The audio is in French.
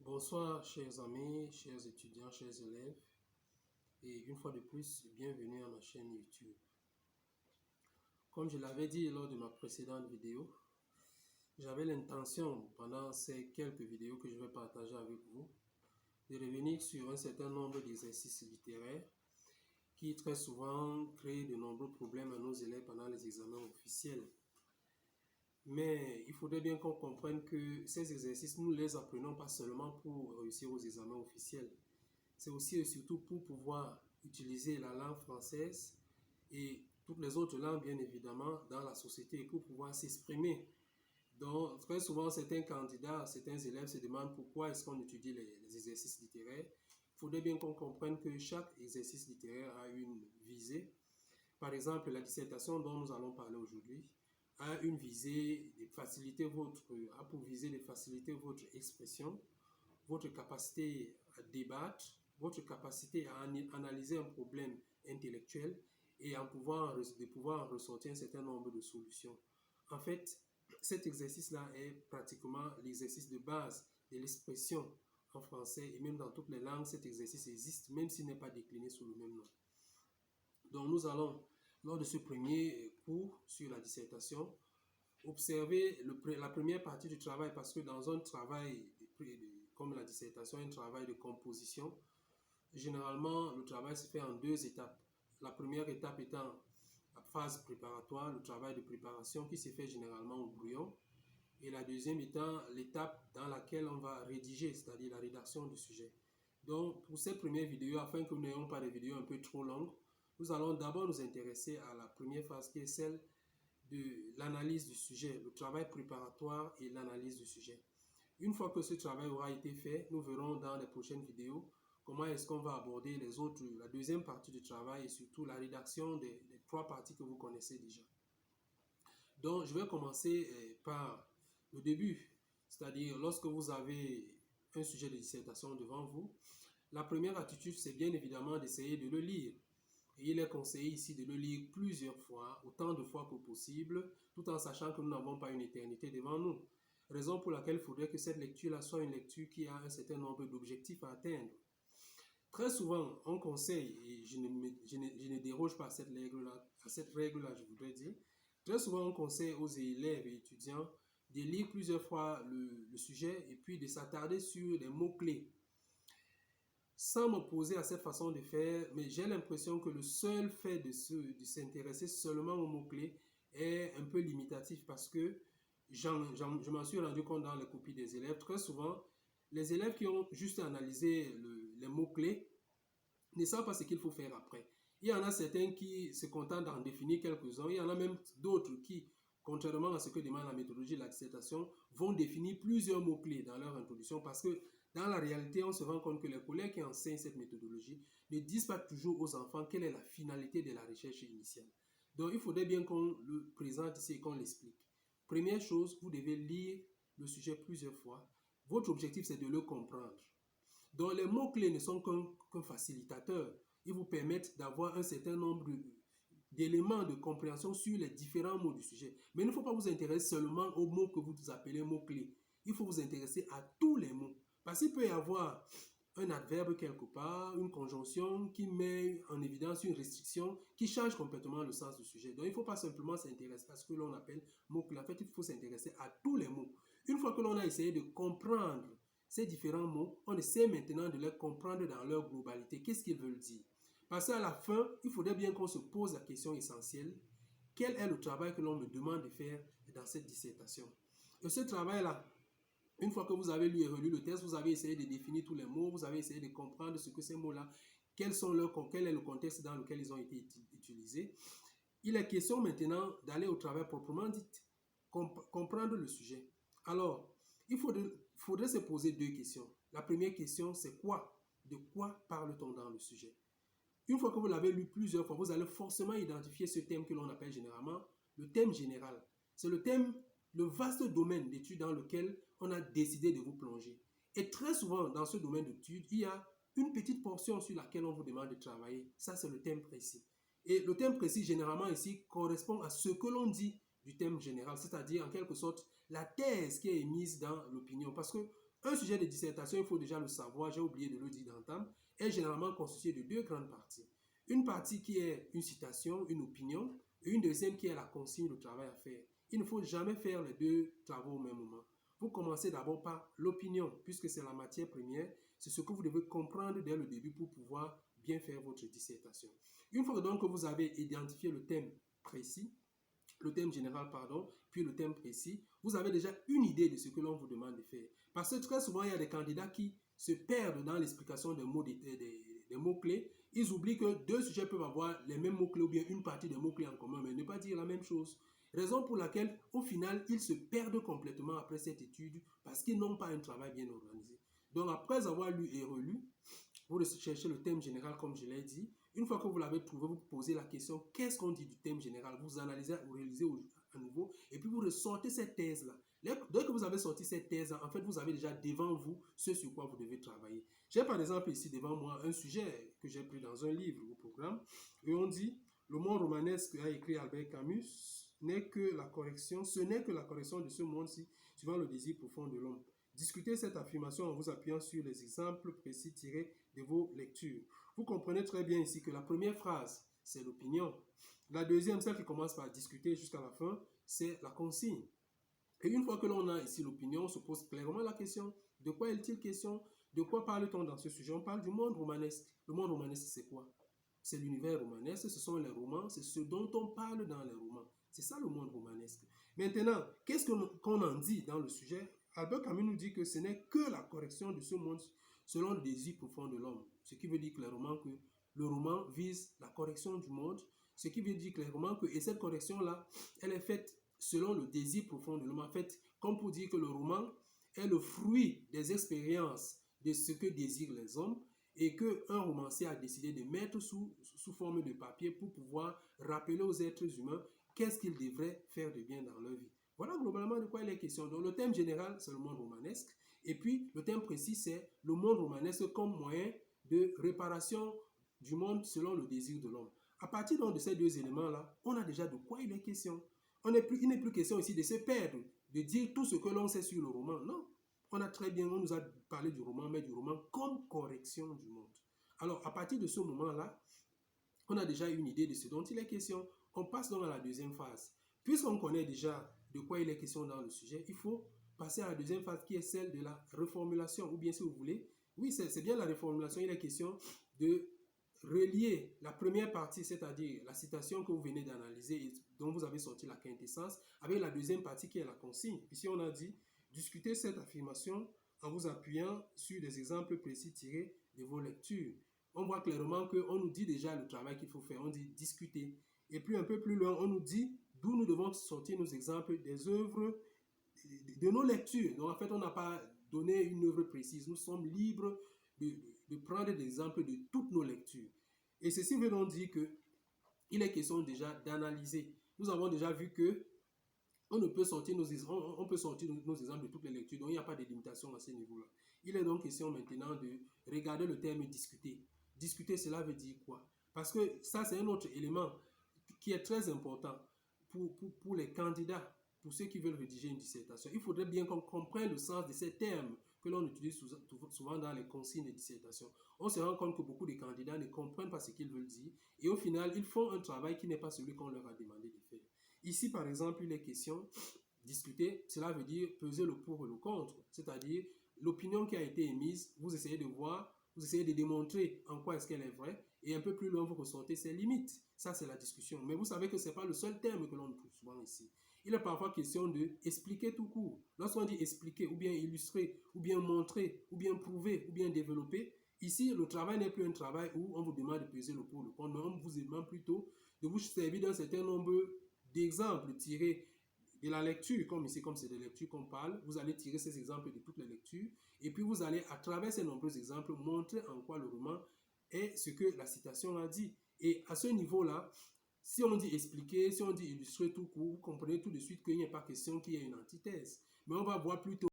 Bonsoir, chers amis, chers étudiants, chers élèves, et une fois de plus, bienvenue à ma chaîne YouTube. Comme je l'avais dit lors de ma précédente vidéo, j'avais l'intention, pendant ces quelques vidéos que je vais partager avec vous, de revenir sur un certain nombre d'exercices littéraires qui très souvent créent de nombreux problèmes à nos élèves pendant les examens officiels. Mais il faudrait bien qu'on comprenne que ces exercices, nous ne les apprenons pas seulement pour réussir aux examens officiels. C'est aussi et surtout pour pouvoir utiliser la langue française et toutes les autres langues, bien évidemment, dans la société et pour pouvoir s'exprimer. Donc, très souvent, certains candidats, certains élèves se demandent pourquoi est-ce qu'on étudie les exercices littéraires. Il faudrait bien qu'on comprenne que chaque exercice littéraire a une visée. Par exemple, la dissertation dont nous allons parler aujourd'hui a une visée de faciliter a pour visée de faciliter votre expression, votre capacité à débattre, votre capacité à analyser un problème intellectuel et de pouvoir en ressortir un certain nombre de solutions. En fait, cet exercice-là est pratiquement l'exercice de base de l'expression en français et même dans toutes les langues, cet exercice existe, même s'il n'est pas décliné sous le même nom. Donc nous allons, lors de ce premier cours sur la dissertation, observer la première partie du travail parce que dans un travail comme la dissertation, un travail de composition, généralement le travail se fait en deux étapes. La première étape étant la phase préparatoire, le travail de préparation qui se fait généralement au brouillon, et la deuxième étant l'étape dans laquelle on va rédiger, c'est-à-dire la rédaction du sujet. Donc pour cette première vidéo, afin que nous n'ayons pas des vidéos un peu trop longues, nous allons d'abord nous intéresser à la première phase qui est celle de l'analyse du sujet, le travail préparatoire et l'analyse du sujet. Une fois que ce travail aura été fait, nous verrons dans les prochaines vidéos comment est-ce qu'on va aborder la deuxième partie du travail et surtout la rédaction des trois parties que vous connaissez déjà. Donc, je vais commencer par le début, c'est-à-dire lorsque vous avez un sujet de dissertation devant vous, la première attitude, c'est bien évidemment d'essayer de le lire. Et il est conseillé ici de le lire plusieurs fois, autant de fois que possible, tout en sachant que nous n'avons pas une éternité devant nous. Raison pour laquelle il faudrait que cette lecture-là soit une lecture qui a un certain nombre d'objectifs à atteindre. Très souvent, on conseille, et je ne déroge pas à cette règle-là, je voudrais dire, très souvent on conseille aux élèves et étudiants de lire plusieurs fois le sujet et puis de s'attarder sur les mots-clés. Sans m'opposer à cette façon de faire, mais j'ai l'impression que le seul fait de s'intéresser seulement aux mots-clés est un peu limitatif parce que je m'en suis rendu compte dans les copies des élèves. Très souvent, les élèves qui ont juste analysé les mots-clés ne savent pas ce qu'il faut faire après. Il y en a certains qui se contentent d'en définir quelques-uns. Il y en a même d'autres qui, contrairement à ce que demande la méthodologie de la dissertation, vont définir plusieurs mots-clés dans leur introduction parce que dans la réalité, on se rend compte que les collègues qui enseignent cette méthodologie ne disent pas toujours aux enfants quelle est la finalité de la recherche initiale. Donc, il faudrait bien qu'on le présente ici et qu'on l'explique. Première chose, vous devez lire le sujet plusieurs fois. Votre objectif, c'est de le comprendre. Donc, les mots-clés ne sont qu'un facilitateur. Ils vous permettent d'avoir un certain nombre d'éléments de compréhension sur les différents mots du sujet. Mais il ne faut pas vous intéresser seulement aux mots que vous appelez mots-clés. Il faut vous intéresser à tous les mots. Parce qu'il peut y avoir un adverbe quelque part, une conjonction qui met en évidence une restriction qui change complètement le sens du sujet. Donc, il ne faut pas simplement s'intéresser à ce que l'on appelle mots-clés. En fait, il faut s'intéresser à tous les mots. Une fois que l'on a essayé de comprendre ces différents mots, on essaie maintenant de les comprendre dans leur globalité. Qu'est-ce qu'ils veulent dire? Parce qu'à la fin, il faudrait bien qu'on se pose la question essentielle. Quel est le travail que l'on me demande de faire dans cette dissertation? Et ce travail-là, une fois que vous avez lu et relu le texte, vous avez essayé de définir tous les mots, vous avez essayé de comprendre ce que ces mots-là, quel est le contexte dans lequel ils ont été utilisés. Il est question maintenant d'aller au travail proprement dit, comprendre le sujet. Alors, il faudrait se poser deux questions. La première question, c'est quoi? De quoi parle-t-on dans le sujet? Une fois que vous l'avez lu plusieurs fois, vous allez forcément identifier ce thème que l'on appelle généralement le thème général. C'est le vaste domaine d'études dans lequel on a décidé de vous plonger. Et très souvent, dans ce domaine d'études, il y a une petite portion sur laquelle on vous demande de travailler. Ça, c'est le thème précis. Et le thème précis, généralement ici, correspond à ce que l'on dit du thème général, c'est-à-dire en quelque sorte la thèse qui est émise dans l'opinion. Parce que Un sujet de dissertation, il faut déjà le savoir, j'ai oublié de le dire d'entame, est généralement constitué de deux grandes parties. Une partie qui est une citation, une opinion, et une deuxième qui est la consigne, le travail à faire. Il ne faut jamais faire les deux travaux au même moment. Vous commencez d'abord par l'opinion, puisque c'est la matière première, c'est ce que vous devez comprendre dès le début pour pouvoir bien faire votre dissertation. Une fois donc que vous avez identifié le thème précis, le thème général, pardon, puis le thème précis, vous avez déjà une idée de ce que l'on vous demande de faire. Parce que très souvent, il y a des candidats qui se perdent dans l'explication des mots-clés. Ils oublient que deux sujets peuvent avoir les mêmes mots-clés ou bien une partie des mots-clés en commun, mais ne pas dire la même chose. Raison pour laquelle, au final, ils se perdent complètement après cette étude parce qu'ils n'ont pas un travail bien organisé. Donc, après avoir lu et relu, vous cherchez le thème général comme je l'ai dit. Une fois que vous l'avez trouvé, vous posez la question, qu'est-ce qu'on dit du thème général? Vous analysez, vous réalisez à nouveau, et puis vous ressortez cette thèse-là. Dès que vous avez sorti cette thèse, en fait, vous avez déjà devant vous ce sur quoi vous devez travailler. J'ai par exemple ici devant moi un sujet que j'ai pris dans un livre au programme, et on dit, le monde romanesque, a écrit Albert Camus, ce n'est que la correction de ce monde-ci, suivant le désir profond de l'homme. Discutez cette affirmation en vous appuyant sur les exemples précis tirés de vos lectures. Vous comprenez très bien ici que la première phrase, c'est l'opinion. La deuxième, celle qui commence par discuter jusqu'à la fin, c'est la consigne. Et une fois que l'on a ici l'opinion, on se pose clairement la question, de quoi est-il question? De quoi parle-t-on dans ce sujet? On parle du monde romanesque. Le monde romanesque, c'est quoi? C'est l'univers romanesque, ce sont les romans, c'est ce dont on parle dans les romans. C'est ça le monde romanesque. Maintenant, qu'est-ce qu'on en dit dans le sujet? Albert Camus nous dit que ce n'est que la correction de ce monde selon le désir profond de l'homme. Ce qui veut dire clairement que le roman vise la correction du monde, ce qui veut dire clairement que, et cette correction-là, elle est faite selon le désir profond de l'homme. En fait, comme pour dire que le roman est le fruit des expériences de ce que désirent les hommes et qu'un romancier a décidé de mettre sous forme de papier pour pouvoir rappeler aux êtres humains qu'est-ce qu'ils devraient faire de bien dans leur vie. Voilà globalement de quoi il est question. Donc le thème général, c'est le monde romanesque. Et puis le thème précis, c'est le monde romanesque comme moyen de réparation du monde selon le désir de l'homme. À partir donc de ces deux éléments-là, on a déjà de quoi il est question. Il n'est plus question ici de se perdre, de dire tout ce que l'on sait sur le roman. Non, on nous a parlé du roman, mais du roman comme correction du monde. Alors, à partir de ce moment-là, on a déjà une idée de ce dont il est question. On passe donc à la deuxième phase. Puisqu'on connaît déjà de quoi il est question dans le sujet, il faut passer à la deuxième phase qui est celle de la reformulation. Ou bien si vous voulez, oui, c'est bien la reformulation. Il est question de relier la première partie, c'est-à-dire la citation que vous venez d'analyser et dont vous avez sorti la quintessence, avec la deuxième partie qui est la consigne. Ici, on a dit, discutez cette affirmation en vous appuyant sur des exemples précis tirés de vos lectures. On voit clairement qu'on nous dit déjà le travail qu'il faut faire. On dit discuter. Et puis un peu plus loin, on nous dit d'où nous devons sortir nos exemples des œuvres, de nos lectures. Donc en fait, on n'a pas donné une œuvre précise. Nous sommes libres de prendre des exemples de toutes nos lectures. Et ceci veut donc dire qu'il est question déjà d'analyser. Nous avons déjà vu que on peut sortir nos exemples de toutes les lectures, donc il n'y a pas de limitation à ce niveau-là. Il est donc question maintenant de regarder le terme discuter. Discuter, cela veut dire quoi? Parce que ça, c'est un autre élément qui est très important pour les candidats, pour ceux qui veulent rédiger une dissertation. Il faudrait bien qu'on comprenne le sens de ces termes que l'on utilise souvent dans les consignes de dissertation. On se rend compte que beaucoup de candidats ne comprennent pas ce qu'ils veulent dire et au final, ils font un travail qui n'est pas celui qu'on leur a demandé de faire. Ici, par exemple, il est question discuter, cela veut dire peser le pour et le contre, c'est-à-dire l'opinion qui a été émise, vous essayez de voir, vous essayez de démontrer en quoi est-ce qu'elle est vraie, et un peu plus loin, vous ressortez ses limites. Ça, c'est la discussion. Mais vous savez que ce n'est pas le seul terme que l'on trouve souvent ici. Il est parfois question d'expliquer tout court. Lorsqu'on dit expliquer, ou bien illustrer, ou bien montrer, ou bien prouver, ou bien développer, ici, le travail n'est plus un travail où on vous demande de peser le pour et le contre, mais on vous demande plutôt de vous servir d'un certain nombre d'exemples tirés de la lecture, comme ici, comme c'est des lectures qu'on parle, vous allez tirer ces exemples de toutes les lectures, et puis vous allez, à travers ces nombreux exemples, montrer en quoi le roman est ce que la citation a dit. Et à ce niveau-là, si on dit expliquer, si on dit illustrer tout court, vous comprenez tout de suite qu'il n'y a pas question qu'il y ait une antithèse. Mais on va voir plutôt